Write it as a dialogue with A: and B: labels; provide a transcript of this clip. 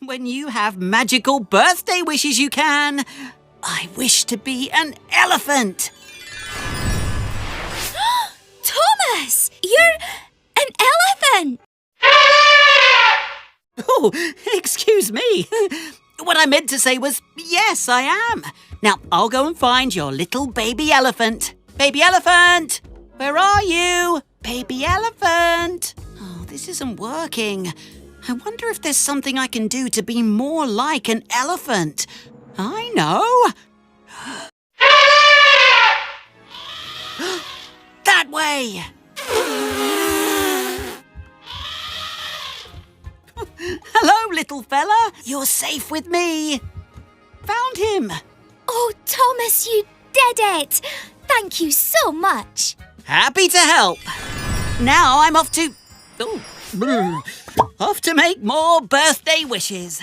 A: When you have magical birthday wishes, you can. I wish to be an elephant.
B: Thomas, you're an elephant.
A: Oh, excuse me. What I meant to say was, yes, I am. Now, I'll go and find your little baby elephant. Baby elephant, where are you? Baby elephant. Oh, this isn't working. I wonder if there's something I can do to be more like an elephant. I know. That way. Hello, little fella. You're safe with me. Found him.
B: Oh, Thomas, you did it. Thank you so much.
A: Happy to help. Now I'm off to... off to make more birthday wishes.